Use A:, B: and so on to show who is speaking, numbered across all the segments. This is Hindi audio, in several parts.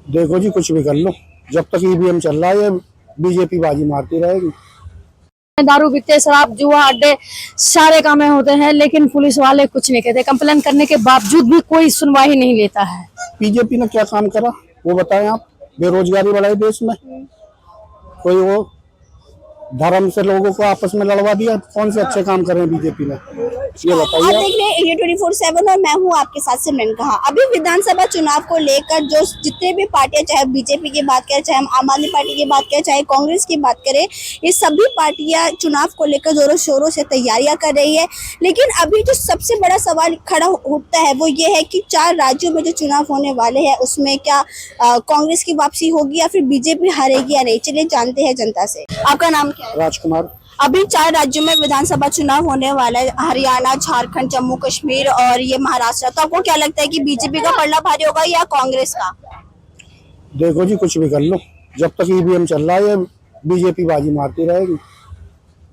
A: देखो जी, कुछ भी कर लो, जब तक ईवीएम चल रहा है ये बीजेपी बाजी मारती रहेगी।
B: दारू पीते, शराब, जुआ अड्डे सारे काम में होते हैं, लेकिन पुलिस वाले कुछ नहीं कहते। कंप्लेन करने के बावजूद भी कोई सुनवाई नहीं लेता है।
A: बीजेपी ने क्या काम करा वो बताएं आप। बेरोजगारी बढ़ाई देश में, कोई वो धर्म से लोगों को आपस में लड़वा दिया। कौन से अच्छे काम करे बीजेपी ने, ये बताइए
C: आप
A: आप।
C: देख रहे हैं इंडिया 24/7 और मैं हूं आपके साथ सिमरन कहा। अभी विधानसभा चुनाव को लेकर जो जितने भी पार्टियां, चाहे बीजेपी की बात करें, चाहे हम आम आदमी पार्टी की बात करें, चाहे कांग्रेस की बात करें, ये सभी पार्टियां चुनाव को लेकर जोरों शोरों से तैयारियां कर रही है। लेकिन अभी जो सबसे बड़ा सवाल खड़ा उठता है वो ये है कि 4 राज्यों में जो चुनाव होने वाले हैं उसमें क्या कांग्रेस की वापसी होगी या फिर बीजेपी हारेगी या नहीं। चलिए जानते हैं जनता से। आपका नाम क्या है?
A: राजकुमार।
C: अभी 4 राज्यों में विधानसभा चुनाव होने वाला है, हरियाणा, झारखंड, जम्मू कश्मीर और ये महाराष्ट्र। तो आपको क्या लगता है कि बीजेपी का पलड़ा भारी होगा या कांग्रेस का?
A: देखो जी, कुछ भी कर लो, जब तक ईवीएम चल रहा है ये बीजेपी बाजी मारती रहेगी।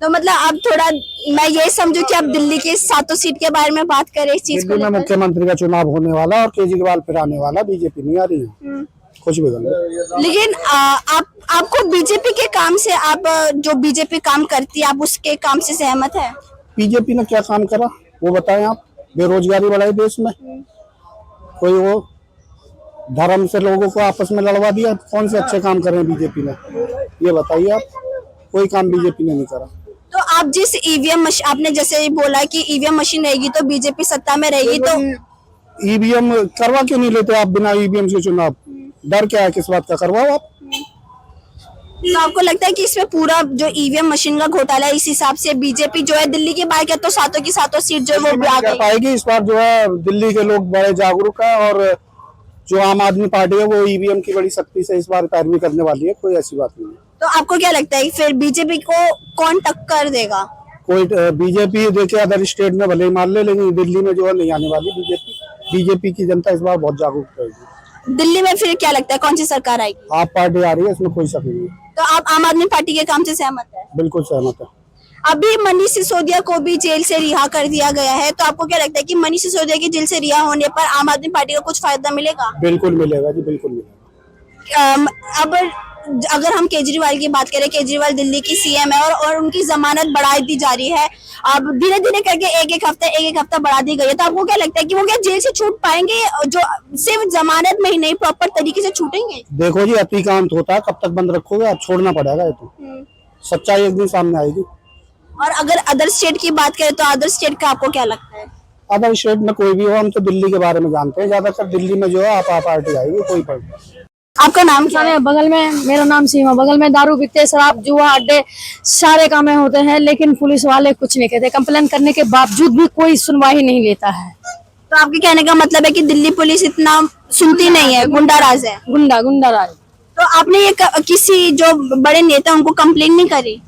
C: तो मतलब आप थोड़ा, मैं ये समझू कि आप दिल्ली के 7 सीट के बारे में बात करें इस चीज को
A: दिल्ली में
C: लेकर।
A: मुख्यमंत्री का चुनाव होने वाला और केजरीवाल फिर आने वाला, बीजेपी नहीं आ रही है। कुछ भी कर लो।
C: लेकिन आपको बीजेपी के काम से, आप जो बीजेपी काम करती है, आप उसके काम से सहमत है?
A: बीजेपी ने क्या काम करा वो बताएं आप। बेरोजगारी बढ़ाई देश में, कोई वो धर्म से लोगों को आपस में लड़वा दिया। कौन से अच्छे काम करे बीजेपी ने, ये बताइए आप। कोई काम बीजेपी ने नहीं करा।
C: तो आप जिस ईवीएम मशीन, आपने जैसे बोला कि ईवीएम मशीन रहेगी तो बीजेपी सत्ता में रहेगी, तो
A: ईवीएम करवा क्यों नहीं लेते आप बिना ईवीएम से चुनाव? डर क्या है, किस बात का? करवाओ आप।
C: तो आपको लगता है कि इसमें पूरा जो ईवीएम मशीन का घोटाला है, इस हिसाब से बीजेपी जो है दिल्ली की बात है तो 7 की 7 सीट जो है वो भी आ
A: कर
C: गई?
A: पाएगी इस बार। जो है दिल्ली के लोग बड़े जागरूक है और जो आम आदमी पार्टी है वो ईवीएम की बड़ी सख्ती से इस बार पैरवी करने वाली है। कोई ऐसी बात नहीं है।
C: तो आपको क्या लगता है फिर बीजेपी को कौन टक्कर देगा?
A: कोई बीजेपी देखिए अदर स्टेट में भले ही मार ले, लेकिन दिल्ली में जो है नहीं आने वाली बीजेपी। बीजेपी की जनता इस बार बहुत जागरूक रहेगी।
C: दिल्ली में फिर क्या लगता है कौन सी सरकार आएगी?
A: आप पार्टी आ रही है, इसमें कोई शक नहीं है।
C: तो आप आम आदमी पार्टी के काम से सहमत है?
A: बिल्कुल सहमत है।
C: अभी मनीष सिसोदिया को भी जेल से रिहा कर दिया गया है, तो आपको क्या लगता है कि मनीष सिसोदिया की जेल से रिहा होने पर आम आदमी पार्टी को कुछ फायदा मिलेगा?
A: बिल्कुल मिलेगा जी, बिल्कुल मिलेगा।
C: अब अगर हम केजरीवाल की बात करें, केजरीवाल दिल्ली की सीएम है और उनकी जमानत बढ़ा दी जा रही है। अब धीरे धीरे करके एक एक हफ्ता बढ़ा दी गई है। तो आपको क्या लगता है कि वो क्या जेल से छूट पाएंगे, जो सिर्फ जमानत में ही नहीं प्रॉपर तरीके से छूटेंगे?
A: देखो जी, अतिकांत होता है, कब तक बंद रखोगे आप? छोड़ना पड़ेगा ये तो। सच्चाई एक दिन सामने आएगी।
C: और अगर अदर स्टेट की बात करें तो अदर स्टेट का आपको क्या लगता है?
A: अदर स्टेट में कोई भी हो, हम तो दिल्ली के बारे में जानते हैं ज्यादातर। दिल्ली में जो है आप पार्टी आएगी, कोई पार्टी।
C: आपका नाम क्या है?
B: बगल में मेरा नाम सीमा, बगल में दारू पीते, शराब, जुआ अड्डे सारे काम में होते हैं, लेकिन पुलिस वाले कुछ नहीं कहते। कंप्लेन करने के बावजूद भी कोई सुनवाई नहीं लेता है।
C: तो आपके कहने का मतलब है कि दिल्ली पुलिस इतना सुनती नहीं है, गुंडाराज है?
B: गुंडा राज।
C: तो आपने ये किसी जो बड़े नेता उनको कंप्लेन नहीं करी?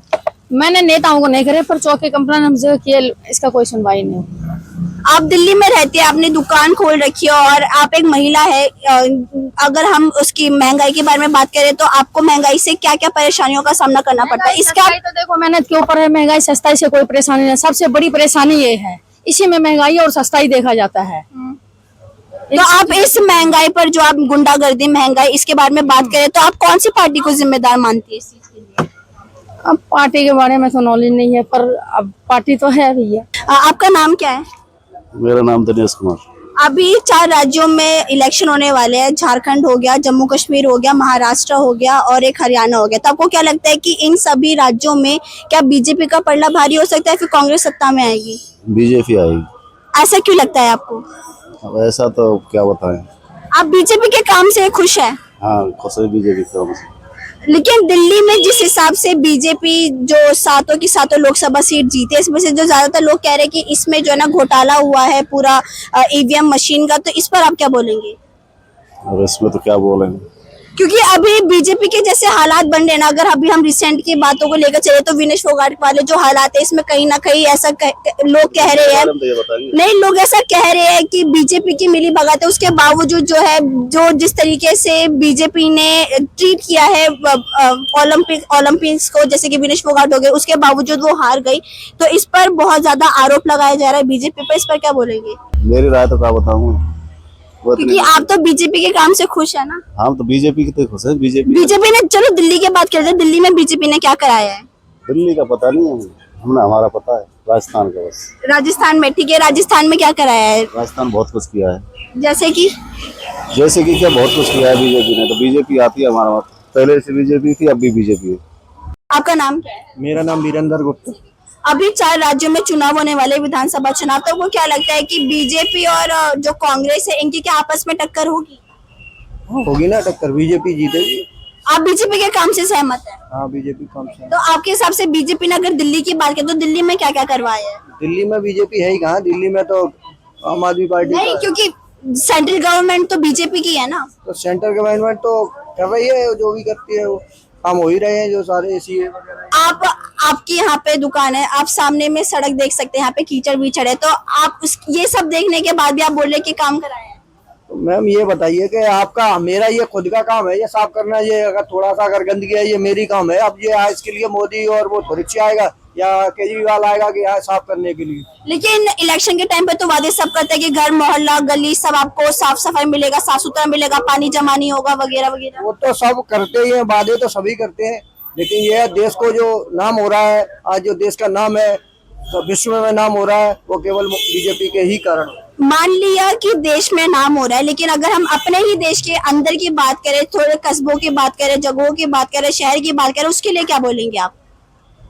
B: मैंने नेताओं को नहीं करे, पर चौके कंप्लेन हमसे किए, इसका कोई सुनवाई नहीं।
C: आप दिल्ली में रहते हैं, आपने दुकान खोल रखी है और आप एक महिला है। अगर हम उसकी महंगाई के बारे में बात करें तो आपको महंगाई से क्या क्या परेशानियों का सामना करना पड़ता है? इसका
B: तो देखो, मेहनत के ऊपर है। महंगाई सस्ताई से कोई परेशानी नहीं। सबसे बड़ी परेशानी ये है, इसी में महंगाई और सस्ताई देखा जाता है।
C: तो आप इस महंगाई पर, जो आप गुंडागर्दी, महंगाई, इसके बारे में बात करें तो आप कौन सी पार्टी को जिम्मेदार मानती है इस चीज के लिए?
B: अब पार्टी के बारे में तो नॉलेज नहीं है, पर अब पार्टी तो है भैया।
C: आपका नाम क्या है?
D: मेरा नाम दिनेश कुमार।
C: अभी 4 राज्यों में इलेक्शन होने वाले हैं। झारखंड हो गया, जम्मू कश्मीर हो गया, महाराष्ट्र हो गया और एक हरियाणा हो गया। तो आपको क्या लगता है कि इन सभी राज्यों में क्या बीजेपी का पलड़ा भारी हो सकता है, फिर कांग्रेस सत्ता में आएगी?
D: बीजेपी आएगी।
C: ऐसा क्यों लगता है आपको?
D: अब ऐसा तो क्या बताएं।
C: आप बीजेपी के काम से खुश है?
D: हाँ, खुश है बीजेपी काम से।
C: लेकिन दिल्ली में जिस हिसाब से बीजेपी जो 7 की 7 लोकसभा सीट जीते, इसमें से जो ज्यादातर लोग कह रहे हैं कि इसमें जो है ना घोटाला हुआ है पूरा ईवीएम मशीन का, तो इस पर आप क्या बोलेंगे?
D: अब इसमें तो क्या बोलेंगे।
C: क्योंकि अभी बीजेपी के जैसे हालात बन रहे ना, अगर अभी हम रिसेंट की बातों को लेकर चले तो विनेश फोगाट वाले जो हालात है, इसमें कहीं ना कहीं ऐसा लोग कह रहे हैं, नहीं लोग ऐसा कह रहे हैं कि बीजेपी की मिली भगत है। उसके बावजूद जो है, जो जिस तरीके से बीजेपी ने ट्रीट किया है ओलंपिक्स को, जैसे कि विनेश फोगाट हो गए, उसके बावजूद वो हार गई। तो इस पर बहुत ज्यादा आरोप लगाया जा रहा है बीजेपी पर, इस पर क्या बोलेंगे?
D: मेरी राय तो क्या बताऊँ। वो इतने
C: क्योंकि आप तो बीजेपी के काम से खुश है ना।
D: हम तो बीजेपी के तो खुश है।
C: बीजेपी ने, चलो दिल्ली की बात करते हैं, दिल्ली में बीजेपी ने क्या कराया है?
D: दिल्ली का पता नहीं है हमने, हमारा पता है राजस्थान का बस।
C: राजस्थान में, ठीक है, राजस्थान में क्या कराया है?
D: राजस्थान बहुत कुछ किया है।
C: जैसे कि
D: क्या बहुत कुछ किया है बीजेपी ने। तो बीजेपी आती है हमारा मत, पहले से बीजेपी थी, अब भी बीजेपी है।
C: आपका नाम क्या है?
A: मेरा नाम वीरेंद्र गुप्ता।
C: अभी 4 राज्यों में चुनाव होने वाले, विधानसभा चुनाव, तो आपको क्या लगता है कि बीजेपी और जो कांग्रेस है, इनकी क्या आपस में टक्कर होगी?
A: होगी ना टक्कर, बीजेपी जीतेगी।
C: आप बीजेपी के काम से सहमत हैं?
A: हाँ, बीजेपी काम से।
C: तो आपके हिसाब से बीजेपी ने अगर दिल्ली की बात करें तो दिल्ली में क्या क्या करवाया है?
A: दिल्ली में बीजेपी है ही कहाँ, दिल्ली में तो आम आदमी पार्टी
C: नहीं,
A: का है।
C: क्योंकि सेंट्रल गवर्नमेंट तो बीजेपी की है ना।
A: तो सेंट्रल गवर्नमेंट तो कर रही है, जो भी करती है वो काम हो ही रहे हैं, जो सारे सीए वगैरह।
C: आपकी यहाँ पे दुकान है, आप सामने में सड़क देख सकते हैं, यहाँ पे कीचड़ वीचड़ है, तो आप ये सब देखने के बाद भी आप बोल रहे हैं कि काम कराए हैं।
A: तो मैम ये बताइए कि आपका, मेरा ये खुद का काम है ये साफ करना, ये अगर थोड़ा सा अगर गंदगी है ये मेरी काम है। अब ये इसके लिए मोदी और वो थोड़ी सी आएगा या केजरीवाल आएगा कि यहाँ साफ करने के लिए।
C: लेकिन इलेक्शन के टाइम पे तो वादे सब करते हैं कि घर मोहल्ला गली सब आपको साफ सफाई मिलेगा, साफ सुथरा मिलेगा, पानी जमा नहीं होगा, वगैरह वगैरह।
A: वो तो सब करते ही हैं, वादे तो सभी करते हैं, लेकिन ये देश को जो नाम हो रहा है, आज जो देश का नाम है तो विश्व में नाम हो रहा है, वो केवल बीजेपी के ही कारण।
C: मान लिया कि देश में नाम हो रहा है, लेकिन अगर हम अपने ही देश के अंदर की बात करें, थोड़े कस्बों की बात करें, जगहों की बात करें, शहर की बात करें, उसके लिए क्या बोलेंगे आप?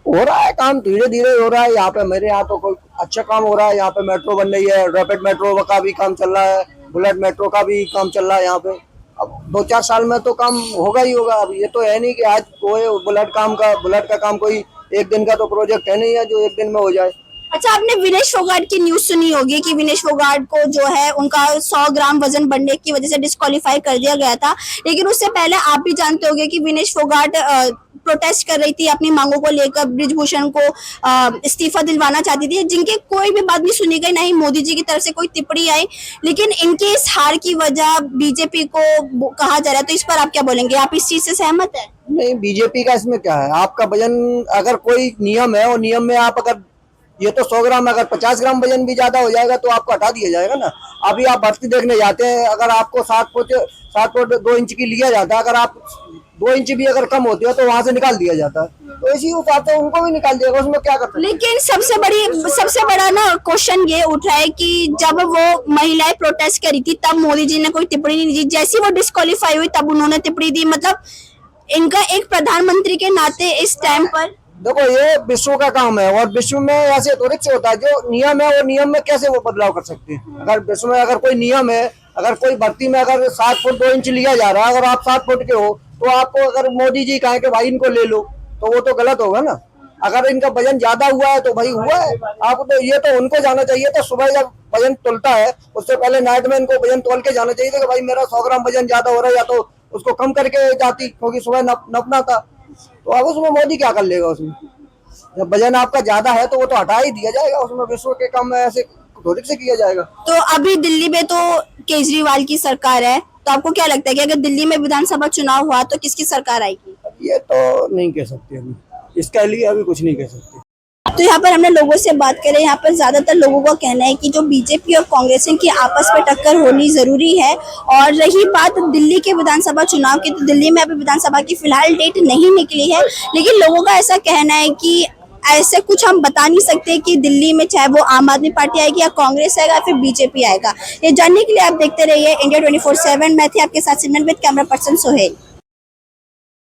A: हो रहा है काम, धीरे धीरे हो रहा है। यहाँ पे मेरे यहाँ तो कोई अच्छा काम हो रहा है। यहाँ पे मेट्रो बन रही है, रैपिड मेट्रो का भी काम चल रहा है, बुलेट मेट्रो का भी काम चल रहा है यहाँ पे। अब 2-4 साल में तो काम होगा ही होगा। अब ये तो है नहीं कि आज कोई बुलेट का काम कोई एक दिन का तो प्रोजेक्ट है नहीं है जो एक दिन में हो जाए।
C: अच्छा, आपने विनेश फोगाट की न्यूज सुनी होगी कि विनेश फोगाट को जो है उनका 100 ग्राम वजन बढ़ने की वजह से डिस्क्वालीफाई कर दिया गया था। लेकिन उससे पहले आप भी जानते होंगे कि विनेश फोगाट प्रोटेस्ट कर रही थी अपनी मांगों को लेकर, ब्रिजभूषण को इस्तीफा दिलवाना चाहती थी, जिनके कोई भी बात नहीं सुनी गई, ना ही मोदी जी की तरफ से कोई टिप्पणी आई। लेकिन इनके इस हार की वजह बीजेपी को कहा जा रहा है, तो इस पर आप क्या बोलेंगे? आप इस चीज से सहमत है?
A: नहीं, बीजेपी का इसमें क्या है, आपका वजन अगर कोई नियम है और नियम में आप अगर ये तो 100 ग्राम, अगर 50 ग्राम वजन भी ज्यादा हो जाएगा तो आपको हटा दिया जाएगा ना। अभी आप भर्ती देखने जाते हैं, अगर आपको 7 फुट 2 इंच की लिया जाता है, अगर आप 2 इंच भी अगर कम होती है तो वहां से निकाल दिया जाता है। तो इसी हिसाब से उनको भी निकाल दिया, उसमें क्या करते हैं।
C: लेकिन सबसे बड़ा ना क्वेश्चन ये उठ रहा है कि जब वो महिलाएं प्रोटेस्ट करी थी तब मोदी जी ने कोई टिप्पणी नहीं दी, जैसी वो डिस्क्वालीफाई हुई तब उन्होंने टिप्पणी दी। मतलब इनका एक प्रधानमंत्री के नाते इस टाइम पर,
A: देखो ये विश्व का काम है और विश्व में ऐसे थोड़ी से होता है। जो नियम है वो नियम में कैसे वो बदलाव कर सकते हैं। अगर विश्व में अगर कोई नियम है, अगर कोई भर्ती में अगर 7 फुट 2 इंच लिया जा रहा है, अगर आप 7 फुट के हो तो आपको अगर मोदी जी कहें कि भाई इनको ले लो तो वो तो गलत होगा ना। अगर इनका वजन ज्यादा हुआ है तो भाई हुआ है, आप तो ये तो उनको जाना चाहिए था। सुबह जब वजन तोलता है उससे पहले नाइट में इनको वजन तोल के जाना चाहिए था कि भाई मेरा 100 ग्राम वजन ज्यादा हो रहा है, या तो उसको कम करके जाती, क्योंकि सुबह नपना था। तो अब उसमें मोदी क्या कर लेगा? उसमें जब वजन आपका ज्यादा है तो वो तो हटा ही दिया जाएगा, उसमें विश्व के काम में ऐसे थोड़ी से किया जाएगा।
C: तो अभी दिल्ली में तो केजरीवाल की सरकार है, तो आपको क्या लगता है कि अगर दिल्ली में विधानसभा चुनाव हुआ तो किसकी सरकार आएगी?
A: ये तो नहीं कह सकते, अभी इसके लिए अभी कुछ नहीं कह सकते।
C: तो यहाँ पर हमने लोगों से बात करें, यहाँ पर ज्यादातर लोगों का कहना है कि जो बीजेपी और कांग्रेस की आपस में टक्कर होनी जरूरी है। और रही बात दिल्ली के विधानसभा चुनाव की, तो दिल्ली में अभी विधानसभा की फिलहाल डेट नहीं निकली है, लेकिन लोगों का ऐसा कहना है कि ऐसे कुछ हम बता नहीं सकते कि दिल्ली में चाहे वो आम आदमी पार्टी आएगी या कांग्रेस आएगा या फिर बीजेपी आएगा। ये जानने के लिए आप देखते रहिए इंडिया 24/7। मैं थी आपके साथ सिमरन विद कैमरा पर्सन सोहेल।